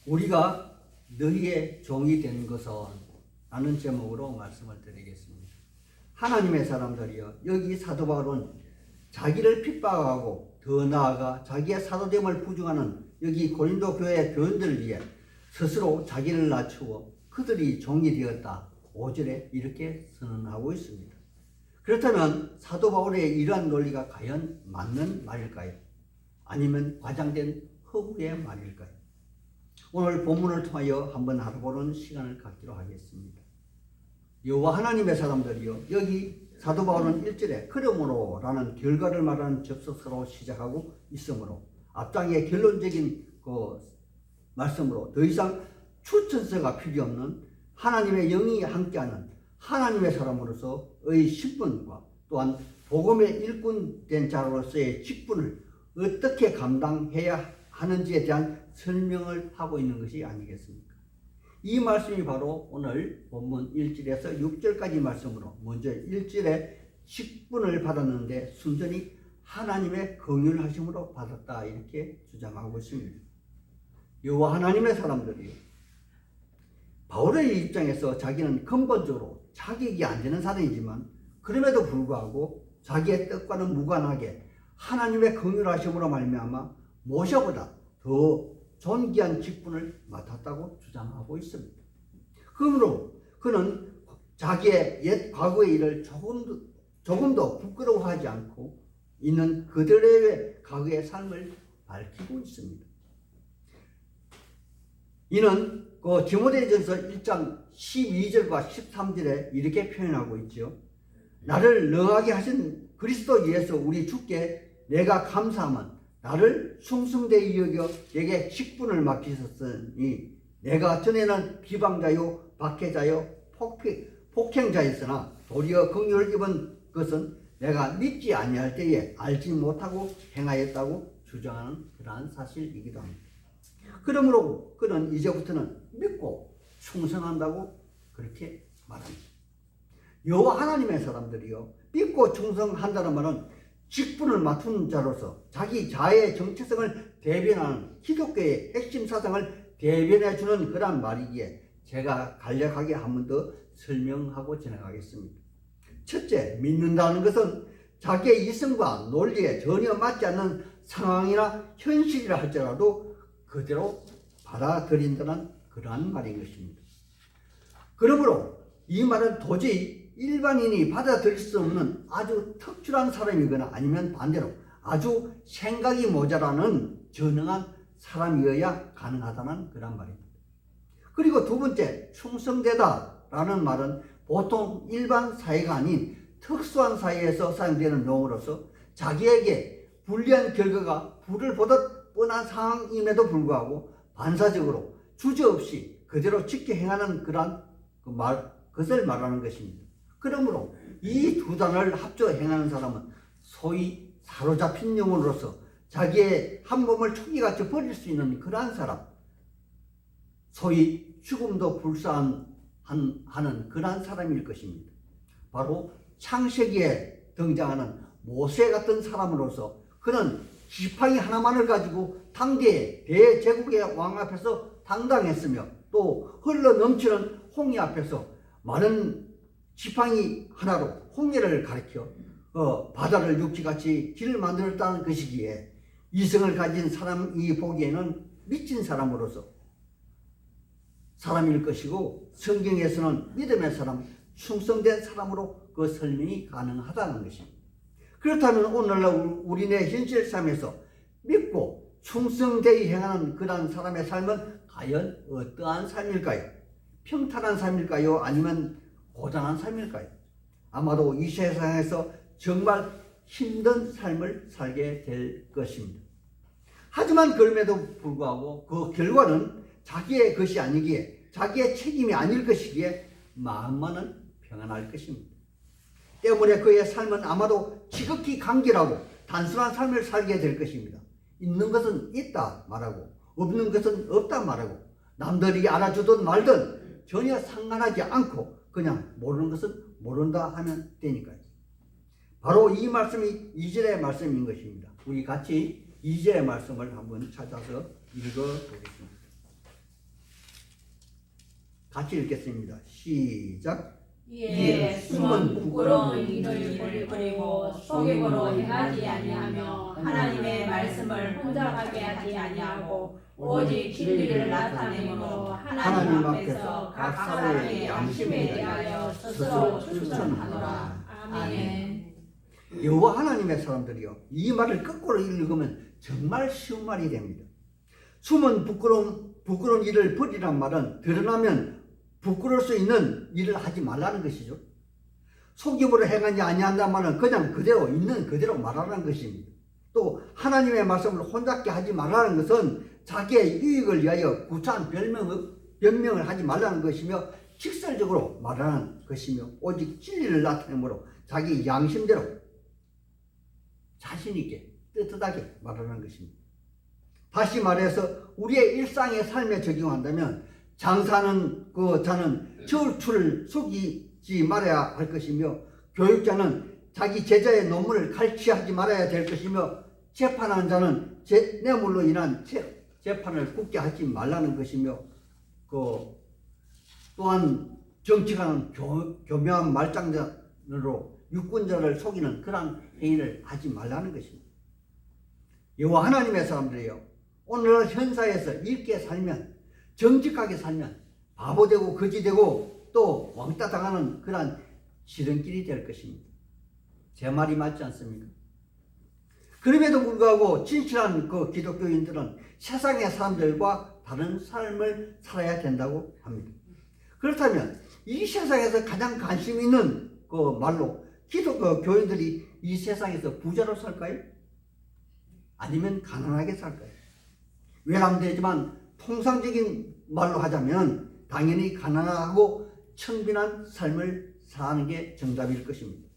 우리가 너희의 종이 된 것은 라는 제목으로 말씀을 드리겠습니다. 하나님의 사람들이여, 여기 사도 바울은 자기를 핍박하고 더 나아가 자기의 사도됨을 부정하는 여기 고린도 교회 교인들을 위해 스스로 자기를 낮추어 그들이 종이 되었다, 5절에 이렇게 선언하고 있습니다. 그렇다면 사도 바울의 이러한 논리가 과연 맞는 말일까요? 아니면 과장된 허구의 말일까요? 오늘 본문을 통하여 한번 알아보는 시간을 갖기로 하겠습니다. 여호와 하나님의 사람들이여, 여기 사도 바울은 1절에 그러므로 라는 결과를 말하는 접속사로 시작하고 있으므로 앞장의 결론적인 그 말씀으로 더 이상 추천서가 필요 없는 하나님의 영이 함께하는 하나님의 사람으로서의 신분과 또한 복음의 일꾼 된 자로서의 직분을 어떻게 감당해야 하는지에 대한 설명을 하고 있는 것이 아니겠습니까? 이 말씀이 바로 오늘 본문 1절에서 6절까지 말씀으로 먼저 1절에 직분을 받았는데 순전히 하나님의 긍휼하심으로 받았다, 이렇게 주장하고 있습니다. 여호와 하나님의 사람들이 바울의 입장에서 자기는 근본적으로 자격이 안 되는 사람이지만 그럼에도 불구하고 자기의 뜻과는 무관하게 하나님의 긍휼하심으로 말미암아 모세보다 더 존귀한 직분을 맡았다고 주장하고 있습니다. 그러므로 그는 자기의 옛 과거의 일을 조금도 부끄러워하지 않고 있는 그들의 과거의 삶을 밝히고 있습니다. 이는 디모데전서 1장 12절과 13절에 이렇게 표현하고 있죠. 나를 능하게 하신 그리스도 예수 우리 주께 내가 감사함은 나를 충성되이 여겨 내게 직분을 맡기셨으니 내가 전에는 비방자요 박해자요 폭행자였으나 도리어 긍휼을 입은 것은 내가 믿지 아니할 때에 알지 못하고 행하였다고 주장하는 그러한 사실이기도 합니다. 그러므로 그는 이제부터는 믿고 충성한다고 그렇게 말합니다. 여호와 하나님의 사람들이요, 믿고 충성한다는 말은 직분을 맡은 자로서 자기 자아의 정체성을 대변하는 기독교의 핵심 사상을 대변해 주는 그런 말이기에 제가 간략하게 한 번 더 설명하고 지나가겠습니다. 첫째, 믿는다는 것은 자기의 이성과 논리에 전혀 맞지 않는 상황이나 현실이라 할지라도 그대로 받아들인다는 그러한 말인 것입니다. 그러므로 이 말은 도저히 일반인이 받아들일 수 없는 아주 특출한 사람이거나 아니면 반대로 아주 생각이 모자라는 전능한 사람이어야 가능하다는 그런 말입니다. 그리고 두 번째, 충성되다라는 말은 보통 일반 사회가 아닌 특수한 사회에서 사용되는 용어로서 자기에게 불리한 결과가 불을 보듯 뻔한 상황임에도 불구하고 반사적으로 주저없이 그대로 지켜 행하는 그러한 그것을 말하는 것입니다. 그러므로 이 두 단어를 합쳐 행하는 사람은 소위 사로잡힌 영혼으로서 자기의 한 몸을 초기같이 버릴 수 있는 그러한 사람, 소위 죽음도 불사하는 그러한 사람일 것입니다. 바로 창세기에 등장하는 모세 같은 사람으로서 그는 지팡이 하나만을 가지고 당대의 대제국의 왕 앞에서 당당했으며 또 흘러 넘치는 홍해 앞에서 많은 지팡이 하나로 홍해를 가리켜 바다를 육지같이 길을 만들었다는 것이기에 이성을 가진 사람이 보기에는 미친 사람으로서 사람일 것이고 성경에서는 믿음의 사람, 충성된 사람으로 그 설명이 가능하다는 것입니다. 그렇다면 오늘날 우리네 현실 삶에서 믿고 충성되이 행하는 그런 사람의 삶은 과연 어떠한 삶일까요? 평탄한 삶일까요? 아니면 고단한 삶일까요? 아마도 이 세상에서 정말 힘든 삶을 살게 될 것입니다. 하지만 그럼에도 불구하고 그 결과는 자기의 것이 아니기에 자기의 책임이 아닐 것이기에 마음만은 평안할 것입니다. 때문에 그의 삶은 아마도 지극히 간결하고 단순한 삶을 살게 될 것입니다. 있는 것은 있다 말하고 없는 것은 없다 말하고 남들이 알아주든 말든 전혀 상관하지 않고 그냥 모르는 것은 모른다 하면 되니까요. 바로 이 말씀이 2절의 말씀인 것입니다. 우리 같이 2절의 말씀을 한번 찾아서 읽어보겠습니다. 같이 읽겠습니다. 시작. 이에 숨은 부끄러운 일을 버리고 속임으로 행하지 아니하며 하나님의 말씀을 혼잡하게 하지 아니하고 오직 진리를 나타내므로 하나님 앞에서 각 사람의 양심에 대하여 스스로 추천하노라. 아멘. 여호와 하나님의 사람들이요, 이 말을 거꾸로 읽으면 정말 쉬운 말이 됩니다. 숨은 부끄러운 일을 버리란 말은 드러나면 부끄러울 수 있는 일을 하지 말라는 것이죠. 속임으로 행하지 아니한다는 말은 그냥 그대로 있는 그대로 말하라는 것입니다. 또 하나님의 말씀을 혼잡게 하지 말라는 것은 자기의 유익을 위하여 구차한 변명을 하지 말라는 것이며 직설적으로 말하는 것이며 오직 진리를 나타내므로 자기 양심대로 자신 있게 떳떳하게 말하는 것입니다. 다시 말해서 우리의 일상의 삶에 적용한다면 장사는 자는 저울추를 속이지 말아야 할 것이며 교육자는 자기 제자의 논문을 갈취하지 말아야 될 것이며 재판하는 자는 뇌물로 인한 재판을 굳게 하지 말라는 것이며 또한 정치가는 교묘한 말장난으로 유권자를 속이는 그런 행위를 하지 말라는 것입니다. 여호와 하나님의 사람들이요, 오늘날 현사에서 이렇게 살면, 정직하게 살면 바보되고 거지되고 또 왕따 당하는 그런 지름길이 될 것입니다. 제 말이 맞지 않습니까? 그럼에도 불구하고 진실한 기독교인들은 세상의 사람들과 다른 삶을 살아야 된다고 합니다. 그렇다면 이 세상에서 가장 관심 있는 말로 기독교 교인들이 이 세상에서 부자로 살까요? 아니면 가난하게 살까요? 외람되지만 통상적인 말로 하자면 당연히 가난하고 천빈한 삶을 사는 게 정답일 것입니다.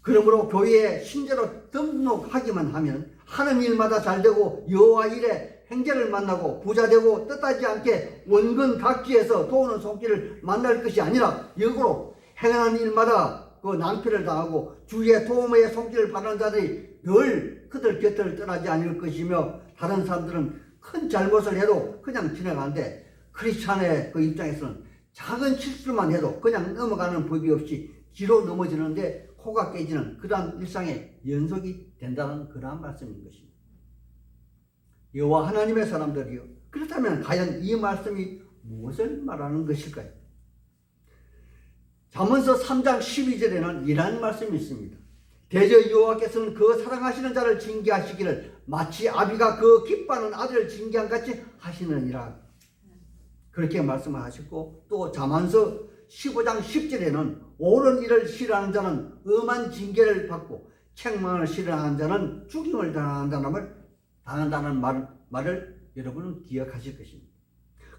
그러므로 교회에 신자로 등록하기만 하면 하는 일마다 잘되고 여호와 일에 행제를 만나고 부자되고 뜻하지 않게 원근 각지에서 도우는 손길을 만날 것이 아니라 역으로 행하는 일마다 낭패를 당하고 주위의 도움의 손길을 받는 자들이 늘 그들 곁을 떠나지 않을 것이며 다른 사람들은 큰 잘못을 해도 그냥 지나가는데 크리스찬의 입장에서는 작은 실수만 해도 그냥 넘어가는 법이 없이 뒤로 넘어지는데 코가 깨지는 그러한 일상의 연속이 된다는 그러한 말씀인 것입니다. 여호와 하나님의 사람들이요, 그렇다면 과연 이 말씀이 무엇을 말하는 것일까요? 잠언서 3장 12절에는 이러한 말씀이 있습니다. 대저 여호와께서는 그 사랑하시는 자를 징계하시기를 마치 아비가 그 기뻐하는 아들을 징계한 같이 하시느니라. 그렇게 말씀을 하셨고, 또 잠언서 15장 10절에는 옳은 일을 싫어하는 자는 엄한 징계를 받고 책망을 싫어하는 자는 죽임을 당한다는 말을 여러분은 기억하실 것입니다.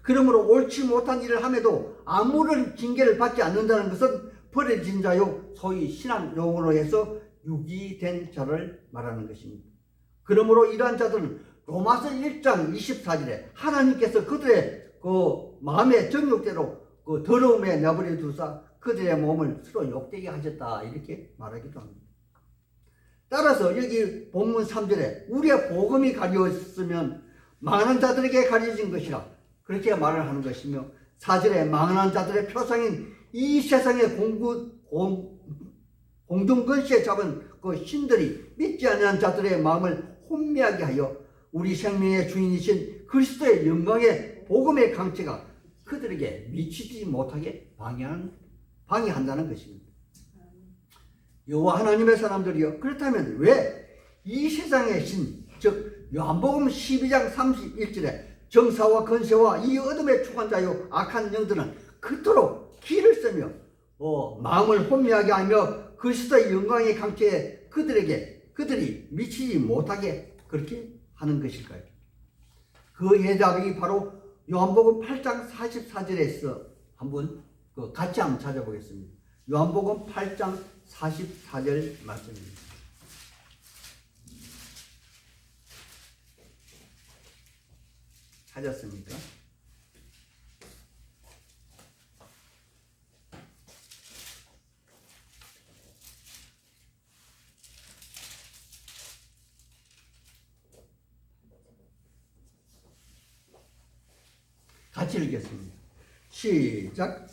그러므로 옳지 못한 일을 함에도 아무런 징계를 받지 않는다는 것은 버려진 자요, 소위 신앙 용어로 해서 유기된 자를 말하는 것입니다. 그러므로 이러한 자들은 로마서 1장 24절에 하나님께서 그들의 마음의 정욕대로 더러움에 내버려 두사 그들의 몸을 서로 욕되게 하셨다, 이렇게 말하기도 합니다. 따라서 여기 본문 3절에 우리의 복음이 가려웠으면 망하는 자들에게 가려진 것이라 그렇게 말을 하는 것이며, 4절에 망하는 자들의 표상인 이 세상의 공동건시에 잡은 신들이 믿지 않는 자들의 마음을 혼미하게 하여 우리 생명의 주인이신 그리스도의 영광의 복음의 강체가 그들에게 미치지 못하게 방해한다는 것입니다. 여호와 하나님의 사람들이요, 그렇다면 왜 이 세상의 신, 즉 요한복음 12장 31절에 정사와 건세와 이 어둠의 축한 자요 악한 영들은 그토록 기를 쓰며 마음을 혼미하게 하며 그리스도의 영광의 강체에 그들이 미치지 못하게 그렇게 하는 것일까요? 그 해답이 바로 요한복음 8장 44절에서 한번 같이 한번 찾아보겠습니다. 요한복음 8장 44절 말씀입니다. 찾았습니까? 같이 읽겠습니다. 시작.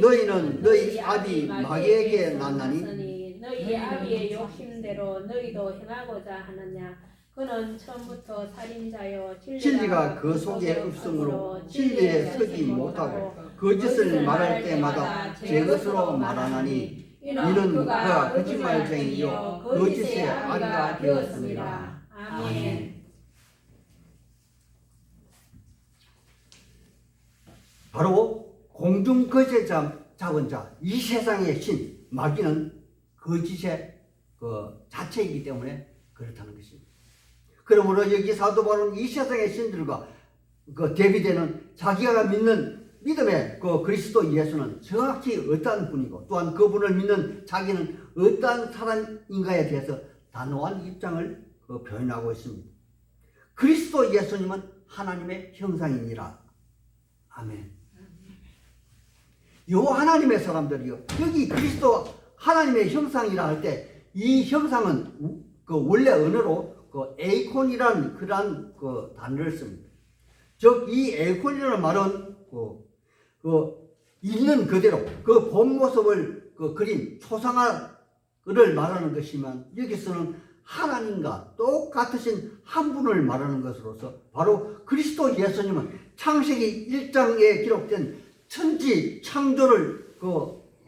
너희는 너희 아비 마귀에게 났나니 너희 아비의 욕심대로 너희도 행하고자 하느냐. 그는 처음부터 살인자요 진리가 그 속에 없으므로 진리에 서지 못하고 거짓을 말할 때마다 제 것으로 말하나니 이는 그가 거짓말쟁이요 거짓의 아비가 되었습니다. 아멘. 바로 공중 거짓 잡은 자, 이 세상의 신 마귀는 거짓의 그 자체이기 때문에 그렇다는 것입니다. 그러므로 여기 사도 바울은 이 세상의 신들과 그 대비되는 자기가 믿는 믿음의 그 그리스도 예수는 정확히 어떠한 분이고 또한 그분을 믿는 자기는 어떠한 사람인가에 대해서 단호한 입장을 표현하고 있습니다. 그리스도 예수님은 하나님의 형상이니라. 아멘. 요 하나님의 사람들이요. 여기 그리스도 하나님의 형상이라 할 때 이 형상은 그 원래 언어로 그 에이콘이라는 그러한 그 단어를 씁니다. 즉 이 에이콘이라는 말은 있는 그대로 그 본 모습을 그린 초상화를 말하는 것이면 여기서는 하나님과 똑같으신 한 분을 말하는 것으로서 바로 그리스도 예수님은 창세기 1장에 기록된 천지 창조를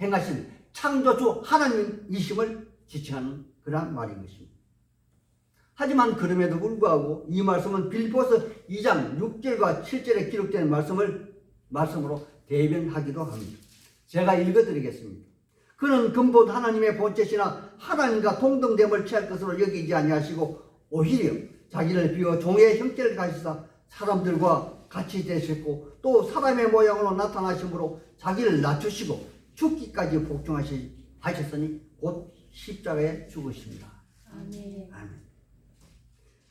행하신 창조주 하나님이심을 지칭하는 그런 말인 것입니다. 하지만 그럼에도 불구하고 이 말씀은 빌립보서 2장 6절과 7절에 기록된 말씀으로 대변하기도 합니다. 제가 읽어드리겠습니다. 그는 근본 하나님의 본체시나 하나님과 동등됨을 취할 것으로 여기지 아니하시고 오히려 자기를 비워 종의 형체를 가지사 사람들과 같이 되셨고 또 사람의 모양으로 나타나심으로 자기를 낮추시고 죽기까지 복종하셨으니 곧 십자가에 죽으십니다. 아멘. 아멘.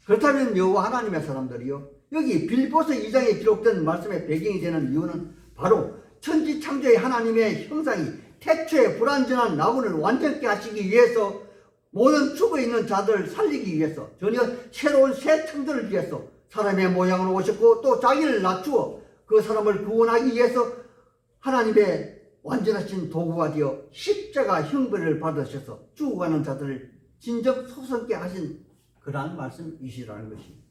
그렇다면 여호와 하나님의 사람들이요 여기 빌립보서 2장에 기록된 말씀의 배경이 되는 이유는 바로 천지 창조의 하나님의 형상이 태초에 불완전한 나무를 완전케 하시기 위해서 모든 죽어있는 자들을 살리기 위해서 전혀 새로운 새 창조를 위해서 사람의 모양으로 오셨고 또 자기를 낮추어 그 사람을 구원하기 위해서 하나님의 완전하신 도구가 되어 십자가 형벌을 받으셔서 죽어가는 자들을 진정 소성케 하신 그러한 말씀이시라는 것입니다.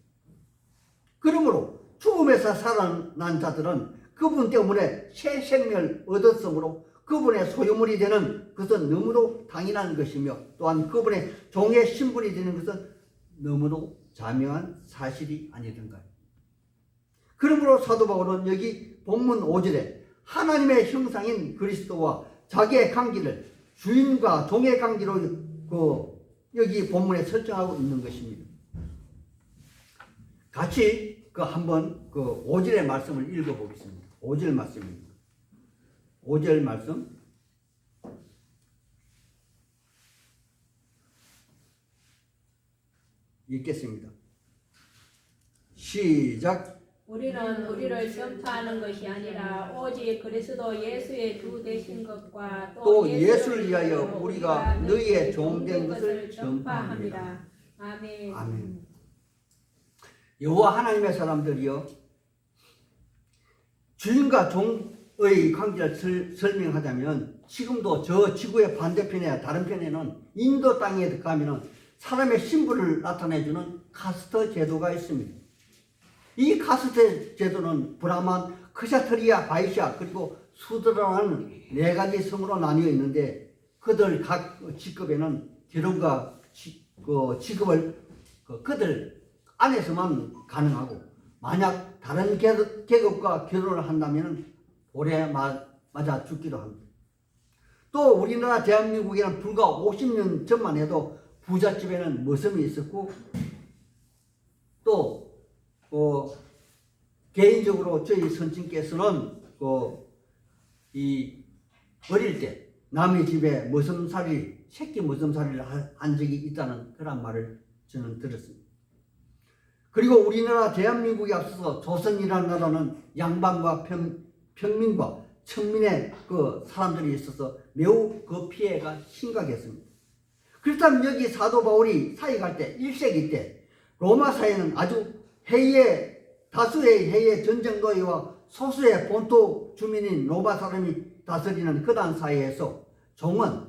그러므로 죽음에서 살아난 자들은 그분 때문에 새 생명을 얻었으므로 그분의 소유물이 되는 것은 너무도 당연한 것이며 또한 그분의 종의 신분이 되는 것은 너무도 자명한 사실이 아니던가요. 그러므로 사도 바울은 여기 본문 5절에 하나님의 형상인 그리스도와 자기의 관계를 주인과 종의 관계로 여기 본문에 설정하고 있는 것입니다. 같이 한번 5절의 말씀을 읽어보겠습니다. 5절 말씀입니다. 5절 말씀 읽겠습니다. 시작. 우리는 우리를 전파하는 것이 아니라 오직 그리스도 예수의 주 되신 것과 또 예수를 위하여 우리가 너희의 종된 것을 전파합니다. 아멘. 아멘. 여호와 하나님의 사람들이여 주인과 종의 관계를 설명하자면 지금도 저 지구의 반대편에 다른 편에는 인도 땅에 가면은 사람의 신분을 나타내주는 카스트 제도가 있습니다. 이 카스트 제도는 브라만, 크샤트리아, 바이샤 그리고 수드라라는 4가지 성으로 나뉘어 있는데 그들 각 직급에는 결혼과 직업을 그들 안에서만 가능하고 만약 다른 계급과 결혼을 한다면 오래 맞아 죽기도 합니다. 또 우리나라 대한민국에는 불과 50년 전만 해도 부잣집에는 머슴이 있었고 또 개인적으로 저희 선친께서는 이 어릴 때 남의 집에 새끼 머슴살이를 한 적이 있다는 그런 말을 저는 들었습니다. 그리고 우리나라 대한민국에 앞서서 조선이라는 나라는 양반과 평민과 천민의 사람들이 있어서 매우 피해가 심각했습니다. 그렇다면 여기 사도 바울이 사역할 때 1세기 때 로마 사회는 아주 다수의 해의 전쟁 노예와 소수의 본토 주민인 로마 사람이 다스리는 그단 사회에서 종은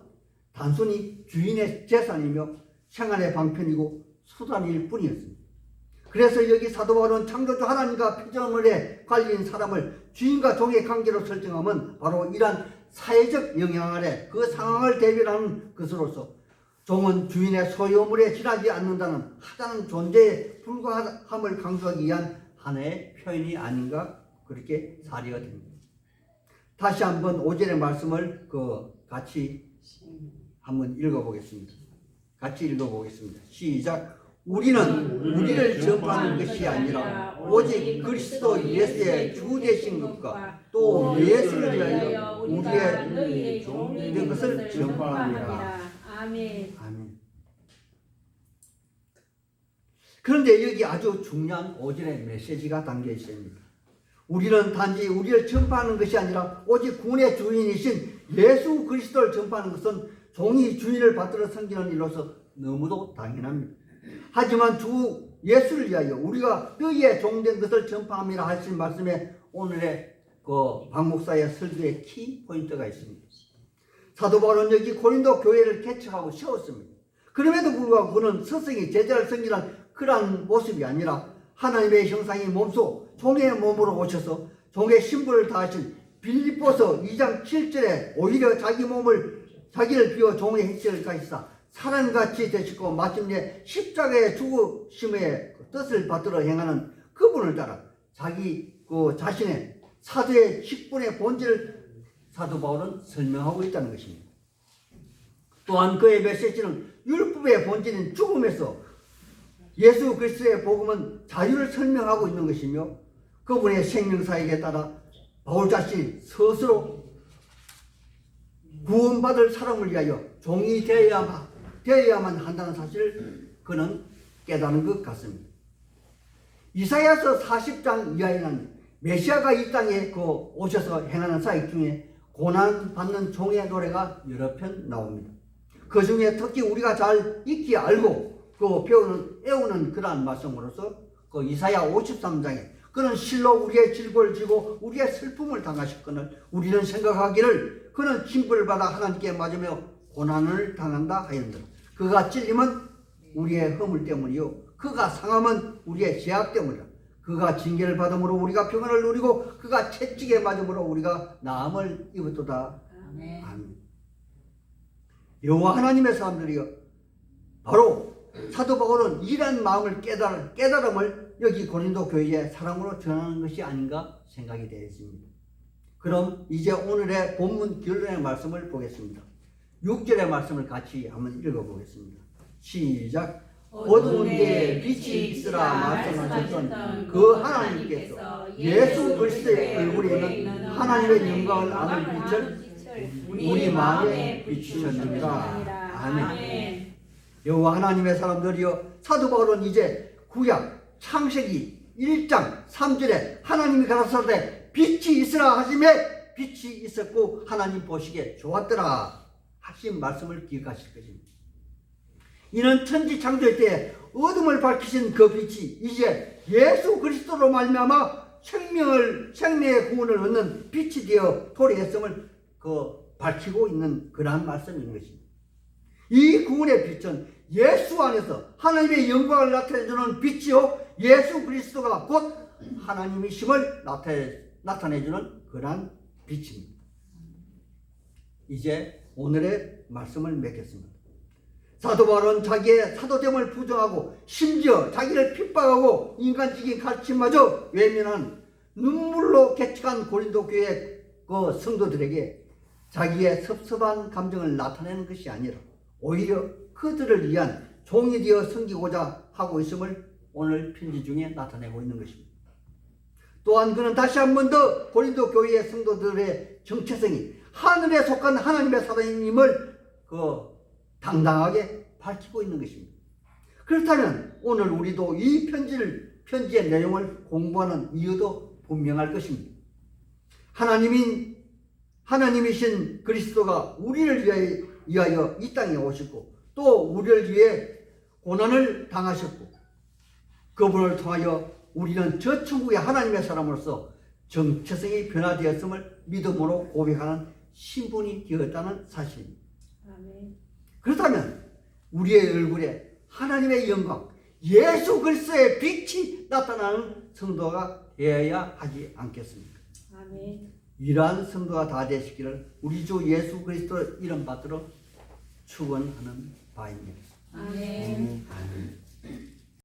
단순히 주인의 재산이며 생활의 방편이고 수단일 뿐이었습니다. 그래서 여기 사도 바울은 창조주 하나님과 피조물의 관리인 사람을 주인과 종의 관계로 설정하면 바로 이러한 사회적 영향 아래 그 상황을 대변하는 것으로서 종은 주인의 소유물에 지나지 않는다는 하찮은 존재에 불과함을 강조하기 위한 하나의 표현이 아닌가 그렇게 사례가 됩니다. 다시 한번 5절의 말씀을 같이 한번 읽어보겠습니다. 같이 읽어보겠습니다. 시작. 우리는 우리를 전파하는 것이 아니라 오직 그리스도 예수의 주 되신 것과 또 예수를 위하여 우리의 너희의 종이 된 것을 전파합니다. 전파합니다. 아멘. 아멘. 그런데 여기 아주 중요한 5절의 메시지가 담겨 있습니다. 우리는 단지 우리를 전파하는 것이 아니라 오직 구원의 주인이신 예수 그리스도를 전파하는 것은 종이 주인을 받들어 섬기는 일로서 너무도 당연합니다. 하지만 주 예수를 위하여 우리가 너희의 종된 것을 전파함이라 하신 말씀에 오늘의 박 목사의 설교의 키 포인트가 있습니다. 사도 바울은 여기 고린도 교회를 개척하고 세웠습니다. 그럼에도 불구하고 그는 스승이 제자를 섬기는 그러한 모습이 아니라 하나님의 형상이 몸소 종의 몸으로 오셔서 종의 신분을 다하신 빌립보서 2장 7절에 오히려 자기를 비워 종의 행실을 가지사 사람같이 되시고 마침내 십자가의 죽으심의 뜻을 받들어 행하는 그분을 따라 자기 자신의 사도의 직분의 본질을 사도 바울은 설명하고 있다는 것입니다. 또한 그의 메시지는 율법의 본질인 죽음에서 예수 그리스도의 복음은 자유를 설명하고 있는 것이며 그분의 생명사역에 따라 바울 자신이 스스로 구원받을 사람을 위하여 종이 되어야만 한다는 사실을 그는 깨닫는 것 같습니다. 이사야서 40장 이하에는 메시아가 이 땅에 오셔서 행하는 사역 중에 고난받는 종의 노래가 여러 편 나옵니다. 그 중에 특히 우리가 잘 익히 알고 애우는 그러한 말씀으로서 이사야 53장에 그는 실로 우리의 질고를 지고 우리의 슬픔을 당하셨거늘 우리는 생각하기를 그는 징벌을 받아 하나님께 맞으며 고난을 당한다 하였느니라. 그가 찔림은 우리의 허물 때문이요 그가 상함은 우리의 죄악 때문이라. 그가 징계를 받음으로 우리가 평안을 누리고 그가 채찍에 맞음으로 우리가 나음을 입었도다. 아멘. 아멘. 여호와 하나님의 사람들이여 바로 사도 바울은 이런 마음을 깨달음을 여기 고린도 교회의 사랑으로 전하는 것이 아닌가 생각이 되었습니다. 그럼 이제 오늘의 본문 결론의 말씀을 보겠습니다. 6절의 말씀을 같이 한번 읽어보겠습니다. 시작. 어두운 데에 빛이 있으라 말씀하셨던 그 하나님께서 예수 그리스도의 얼굴에 있는 하나님의 영광을 아는 빛을 우리 마음에 비추셨느니라. 아멘. 여호와 하나님의 사람들이여 사도 바울은 이제 구약 창세기 1장 3절에 하나님이 가라사대 빛이 있으라 하심에 빛이 있었고 하나님 보시기에 좋았더라 하신 말씀을 기억하실 것입니다. 이는 천지 창조일 때 어둠을 밝히신 그 빛이 이제 예수 그리스도로 말미암아 생명의 구원을 얻는 빛이 되어 도래했음을 밝히고 있는 그러한 말씀인 것입니다. 이 구원의 빛은 예수 안에서 하나님의 영광을 나타내주는 빛이요 예수 그리스도가 곧 하나님이심을 나타내주는 그러한 빛입니다. 이제 오늘의 말씀을 맺겠습니다. 사도 바울은 자기의 사도됨을 부정하고 심지어 자기를 핍박하고 인간적인 가르침마저 외면한 눈물로 개척한 고린도 교회 성도들에게 자기의 섭섭한 감정을 나타내는 것이 아니라 오히려 그들을 위한 종이 되어 섬기고자 하고 있음을 오늘 편지 중에 나타내고 있는 것입니다. 또한 그는 다시 한 번 더 고린도 교회의 성도들의 정체성이 하늘에 속한 하나님의 사람임을 당당하게 밝히고 있는 것입니다. 그렇다면 오늘 우리도 이 편지의 내용을 공부하는 이유도 분명할 것입니다. 하나님이신 그리스도가 우리를 위하여 이 땅에 오셨고 또 우리를 위해 고난을 당하셨고 그분을 통하여 우리는 저 천국의 하나님의 사람으로서 정체성이 변화되었음을 믿음으로 고백하는 신분이 되었다는 사실입니다. 아멘. 그렇다면 우리의 얼굴에 하나님의 영광, 예수 그리스도의 빛이 나타나는 성도가 되어야 하지 않겠습니까? 아멘. 이러한 성도가 다 되시기를 우리 주 예수 그리스도 이름 받들어 축원하는 바입니다. 아멘. 아멘.